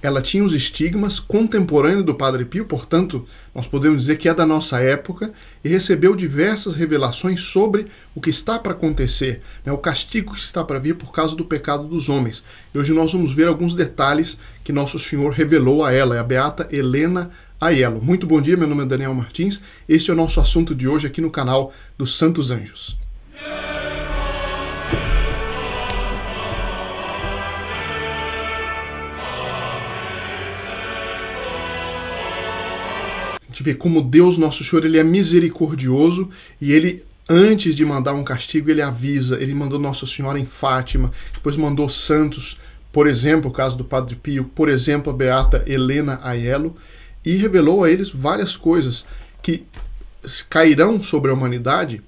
ela tinha os estigmas contemporâneos do Padre Pio, portanto, nós podemos dizer que é da nossa época, e recebeu diversas revelações sobre o que está para acontecer, né, o castigo que está para vir por causa do pecado dos homens. E hoje nós vamos ver alguns detalhes que Nosso Senhor revelou a ela, é a beata Helena Aiello. Muito bom dia, meu nome é Daniel Martins, este é o nosso assunto de hoje aqui no canal dos Santos Anjos. A gente vê como Deus, Nosso Senhor, ele é misericordioso e ele, antes de mandar um castigo, ele avisa. Ele mandou Nossa Senhora em Fátima, depois mandou santos, por exemplo, o caso do Padre Pio, por exemplo, a beata Helena Aiello, e revelou a eles várias coisas que cairão sobre a humanidade,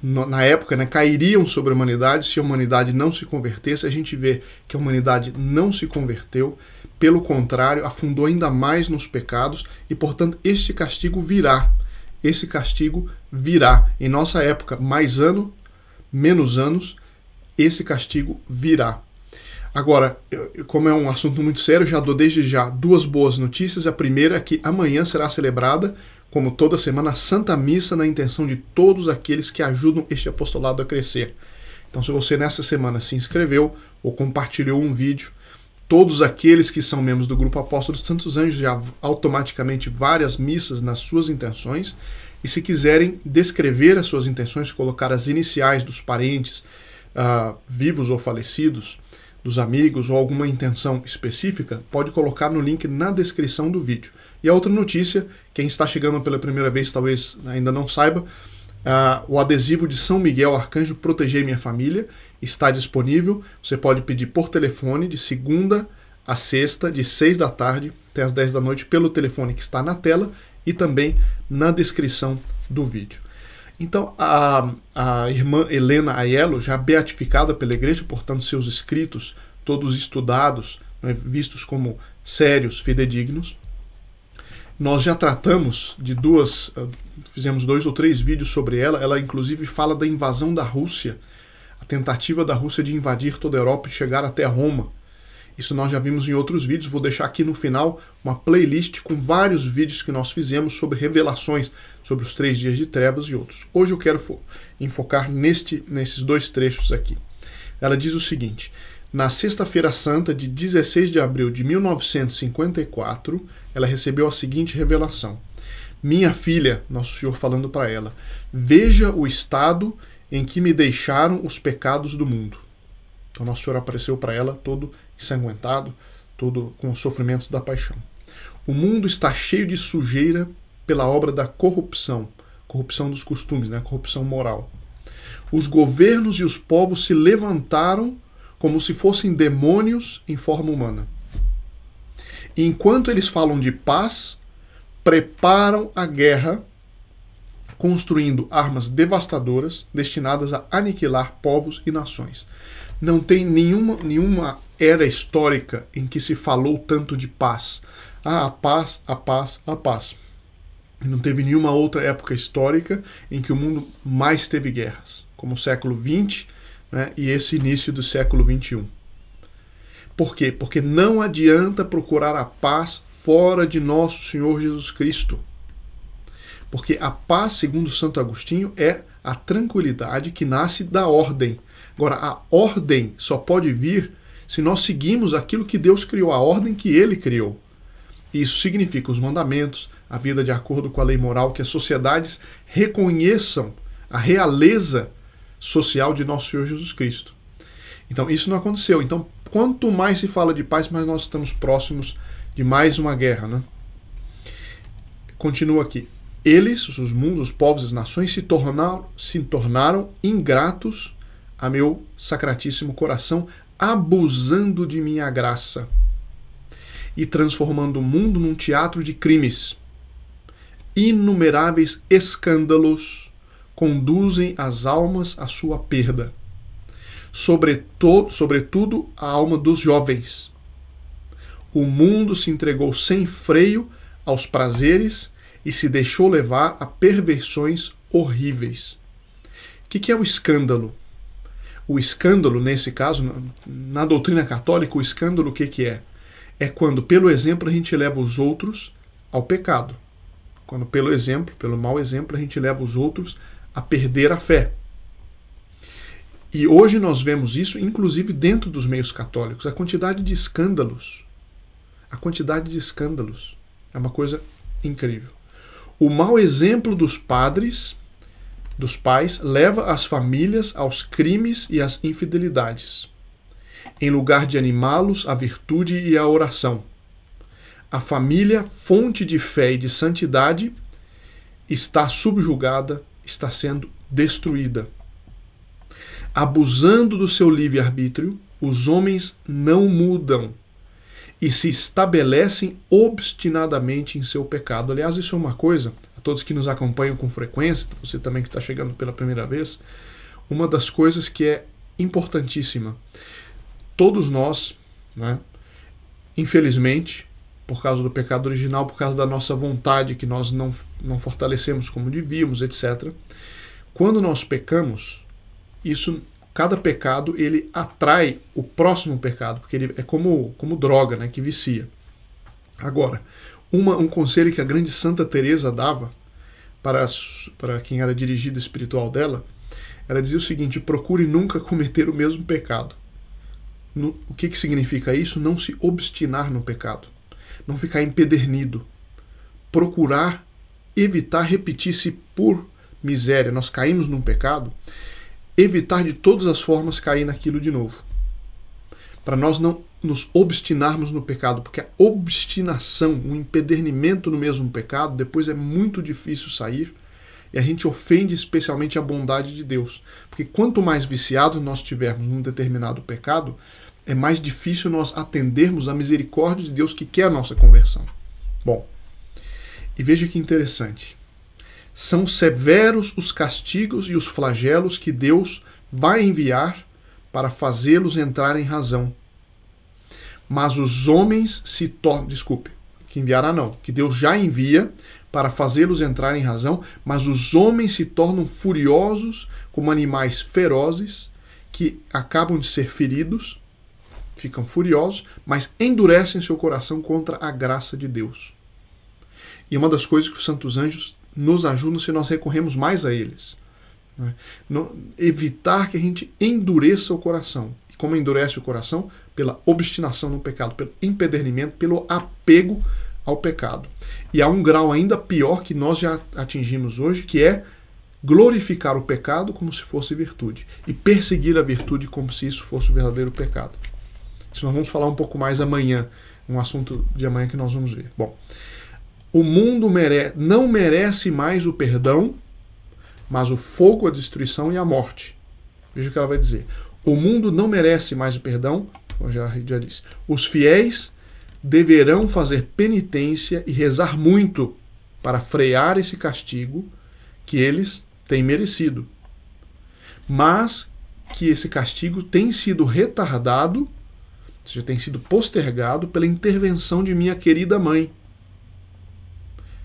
na época, né, cairiam sobre a humanidade se a humanidade não se convertesse. A gente vê que a humanidade não se converteu, pelo contrário, afundou ainda mais nos pecados e, portanto, este castigo virá. Esse castigo virá. Em nossa época, mais ano, menos anos, esse castigo virá. Agora, como é um assunto muito sério, já dou desde já duas boas notícias. A primeira é que amanhã será celebrada, como toda semana, a Santa Missa na intenção de todos aqueles que ajudam este apostolado a crescer. Então, se você nessa semana se inscreveu ou compartilhou um vídeo, todos aqueles que são membros do Grupo Apóstolo dos Santos Anjos já automaticamente várias missas nas suas intenções. E se quiserem descrever as suas intenções, colocar as iniciais dos parentes, vivos ou falecidos, dos amigos ou alguma intenção específica, pode colocar no link na descrição do vídeo. E a outra notícia, quem está chegando pela primeira vez talvez ainda não saiba, o adesivo de São Miguel Arcanjo Proteger Minha Família está disponível. Você pode pedir por telefone de segunda a sexta, de 6 da tarde até as 10 da noite, pelo telefone que está na tela e também na descrição do vídeo. Então, a irmã Helena Aiello, já beatificada pela igreja, portanto seus escritos, todos estudados, né, vistos como sérios, fidedignos, nós já tratamos de fizemos 2 ou 3 vídeos sobre ela. Ela inclusive fala da invasão da Rússia, a tentativa da Rússia de invadir toda a Europa e chegar até Roma. Isso nós já vimos em outros vídeos. Vou deixar aqui no final uma playlist com vários vídeos que nós fizemos sobre revelações, sobre os 3 dias de trevas e outros. Hoje eu quero enfocar nesses 2 trechos aqui. Ela diz o seguinte: na Sexta-feira Santa de 16 de abril de 1954, ela recebeu a seguinte revelação: minha filha, Nosso Senhor falando para ela, veja o estado em que me deixaram os pecados do mundo. Então Nosso Senhor apareceu para ela todo ensanguentado, todo com os sofrimentos da paixão. O mundo está cheio de sujeira pela obra da corrupção dos costumes, né? Corrupção moral. Os governos e os povos se levantaram como se fossem demônios em forma humana. E enquanto eles falam de paz, preparam a guerra, construindo armas devastadoras destinadas a aniquilar povos e nações. Não tem nenhuma era histórica em que se falou tanto de paz. A paz, a paz, a paz. Não teve nenhuma outra época histórica em que o mundo mais teve guerras, como o século XX, né, e esse início do século XXI. Por quê? Porque não adianta procurar a paz fora de Nosso Senhor Jesus Cristo. Porque a paz, segundo Santo Agostinho, é a tranquilidade que nasce da ordem. Agora, a ordem só pode vir se nós seguimos aquilo que Deus criou, a ordem que Ele criou. E isso significa os mandamentos, a vida de acordo com a lei moral, que as sociedades reconheçam a realeza social de Nosso Senhor Jesus Cristo. Então, isso não aconteceu. Então, quanto mais se fala de paz, mais nós estamos próximos de mais uma guerra, né? Continua aqui. Eles, os mundos, os povos, as nações, se tornaram ingratos a meu sacratíssimo coração, abusando de minha graça e transformando o mundo num teatro de crimes. Inumeráveis escândalos conduzem as almas à sua perda, sobretudo a alma dos jovens. O mundo se entregou sem freio aos prazeres e se deixou levar a perversões horríveis. O que é o escândalo? O escândalo, nesse caso, na doutrina católica, o escândalo o que é? é quando, pelo exemplo, a gente leva os outros ao pecado. Quando, pelo exemplo, pelo mau exemplo, a gente leva os outros a perder a fé. E hoje nós vemos isso, inclusive dentro dos meios católicos. A quantidade de escândalos. A quantidade de escândalos é uma coisa incrível. O mau exemplo dos padres, dos pais, leva as famílias aos crimes e às infidelidades, em lugar de animá-los à virtude e à oração. A família, fonte de fé e de santidade, está subjugada, está sendo destruída. Abusando do seu livre-arbítrio, os homens não mudam e se estabelecem obstinadamente em seu pecado. Aliás, isso é uma coisa, a todos que nos acompanham com frequência, você também que está chegando pela primeira vez, uma das coisas que é importantíssima. Todos nós, né, infelizmente, por causa do pecado original, por causa da nossa vontade, que nós não fortalecemos como devíamos, etc. Quando nós pecamos, cada pecado ele atrai o próximo pecado, porque ele é como droga, né, que vicia. Agora, um conselho que a grande Santa Teresa dava para quem era dirigida espiritual dela, ela dizia o seguinte: procure nunca cometer o mesmo pecado. O que significa isso? Não se obstinar no pecado, não ficar empedernido, procurar evitar repetir, se por miséria nós caímos num pecado, evitar de todas as formas cair naquilo de novo, para nós não nos obstinarmos no pecado, porque a obstinação, o empedernimento no mesmo pecado, depois é muito difícil sair, e a gente ofende especialmente a bondade de Deus, porque quanto mais viciado nós tivermos num determinado pecado, é mais difícil nós atendermos a misericórdia de Deus que quer a nossa conversão. Bom, e veja que interessante. São severos os castigos e os flagelos que Deus vai enviar para fazê-los entrar em razão. Mas os homens se tornam... Desculpe, que enviará não, que Deus já envia para fazê-los entrar em razão, mas os homens se tornam furiosos como animais ferozes que acabam de ser feridos, ficam furiosos, mas endurecem seu coração contra a graça de Deus. E uma das coisas que os santos anjos nos ajudam se nós recorremos mais a eles. Né? Evitar que a gente endureça o coração. E como endurece o coração? Pela obstinação no pecado, pelo empedernimento, pelo apego ao pecado. E há um grau ainda pior que nós já atingimos hoje, que é glorificar o pecado como se fosse virtude e perseguir a virtude como se isso fosse o verdadeiro pecado. Isso nós vamos falar um pouco mais amanhã, um assunto de amanhã que nós vamos ver. Bom, o mundo não merece mais o perdão, mas o fogo, a destruição e a morte. Veja o que ela vai dizer. O mundo não merece mais o perdão, como já disse. Os fiéis deverão fazer penitência e rezar muito para frear esse castigo que eles têm merecido. Mas que esse castigo tem sido retardado, ou seja, tem sido postergado pela intervenção de minha querida mãe,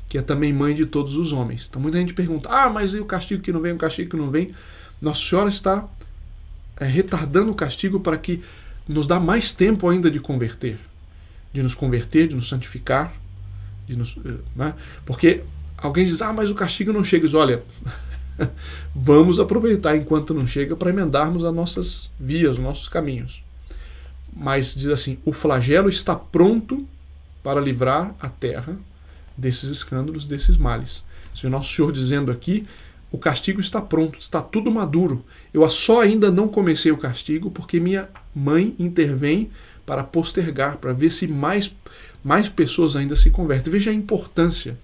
que é também mãe de todos os homens. Então muita gente pergunta, mas e o castigo que não vem, o castigo que não vem? Nossa Senhora está retardando o castigo para que nos dá mais tempo ainda de nos converter, de nos santificar, né? Porque alguém diz, mas o castigo não chega. Diz, olha, vamos aproveitar enquanto não chega para emendarmos as nossas vias, os nossos caminhos. Mas diz assim, o flagelo está pronto para livrar a terra desses escândalos, desses males. Se o nosso Senhor dizendo aqui, o castigo está pronto, está tudo maduro. Eu só ainda não comecei o castigo porque minha mãe intervém para postergar, para ver se mais pessoas ainda se convertem. Veja a importância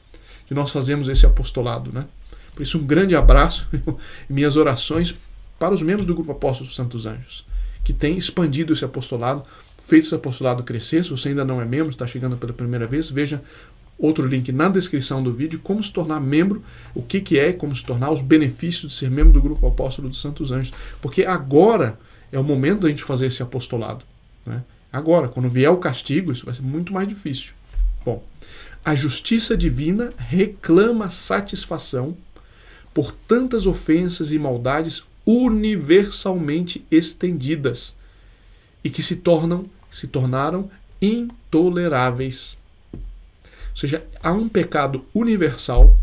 de nós fazermos esse apostolado, né? Por isso, um grande abraço e minhas orações para os membros do Grupo Apóstolos dos Santos Anjos, que tem expandido esse apostolado, feito esse apostolado crescer. Se você ainda não é membro, está chegando pela primeira vez, veja outro link na descrição do vídeo, como se tornar membro, o que é e como se tornar, os benefícios de ser membro do Grupo Apóstolo dos Santos Anjos. Porque agora é o momento da gente fazer esse apostolado, né? Agora, quando vier o castigo, isso vai ser muito mais difícil. Bom, a justiça divina reclama satisfação por tantas ofensas e maldades universalmente estendidas e que se tornaram intoleráveis. Ou seja, há um pecado universal.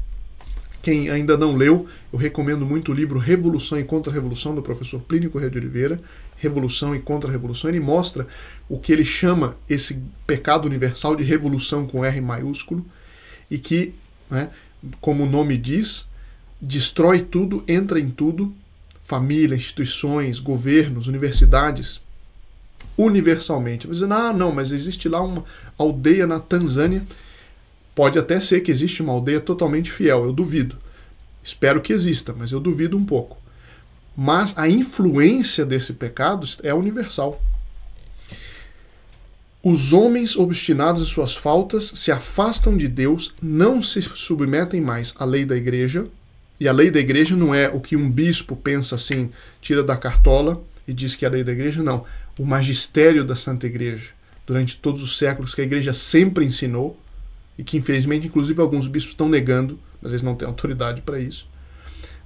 Quem ainda não leu, eu recomendo muito o livro Revolução e Contra-Revolução, do professor Plínio Corrêa de Oliveira. Revolução e Contra-Revolução. Ele mostra o que ele chama esse pecado universal de revolução com R maiúsculo, e que, né, como o nome diz, destrói tudo, entra em tudo, família, instituições, governos, universidades, universalmente. Você diz, não, mas existe lá uma aldeia na Tanzânia. Pode até ser que existe uma aldeia totalmente fiel, eu duvido. Espero que exista, mas eu duvido um pouco. Mas a influência desse pecado é universal. Os homens obstinados em suas faltas se afastam de Deus, não se submetem mais à lei da igreja. E a lei da igreja não é o que um bispo pensa assim, tira da cartola e diz que é a lei da igreja, não. O magistério da Santa Igreja, durante todos os séculos, que a igreja sempre ensinou, e que infelizmente, inclusive, alguns bispos estão negando, mas eles não têm autoridade para isso.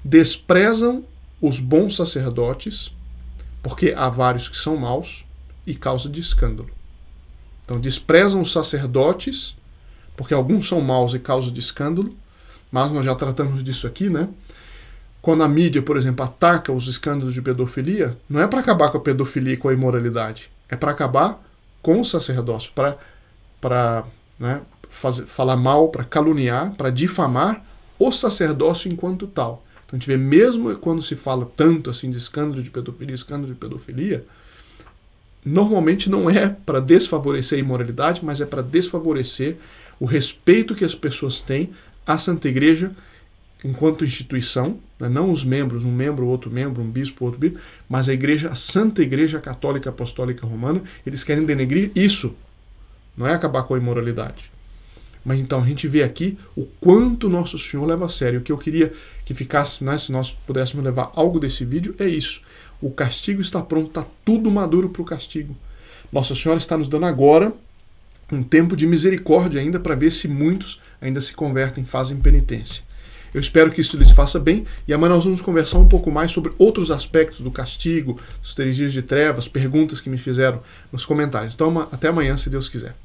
Desprezam os bons sacerdotes, porque há vários que são maus, e causa de escândalo. Então, desprezam os sacerdotes, porque alguns são maus e causa de escândalo, mas nós já tratamos disso aqui, né? Quando a mídia, por exemplo, ataca os escândalos de pedofilia, não é para acabar com a pedofilia e com a imoralidade, é para acabar com o sacerdócio, para falar mal, para caluniar, para difamar o sacerdócio enquanto tal. Então a gente vê, mesmo quando se fala tanto assim de escândalo de pedofilia, normalmente não é para desfavorecer a imoralidade, mas é para desfavorecer o respeito que as pessoas têm à Santa Igreja enquanto instituição, né? Não os membros, um membro, outro membro, um bispo, outro bispo, mas a Igreja, a Santa Igreja Católica Apostólica Romana. Eles querem denegrir isso, não é acabar com a imoralidade. Mas então a gente vê aqui o quanto Nosso Senhor leva a sério. O que eu queria que ficasse, né, se nós pudéssemos levar algo desse vídeo, é isso. O castigo está pronto, está tudo maduro para o castigo. Nossa Senhora está nos dando agora um tempo de misericórdia ainda, para ver se muitos ainda se convertem, fazem penitência. Eu espero que isso lhes faça bem, e amanhã nós vamos conversar um pouco mais sobre outros aspectos do castigo, dos 3 dias de trevas, perguntas que me fizeram nos comentários. Então até amanhã, se Deus quiser.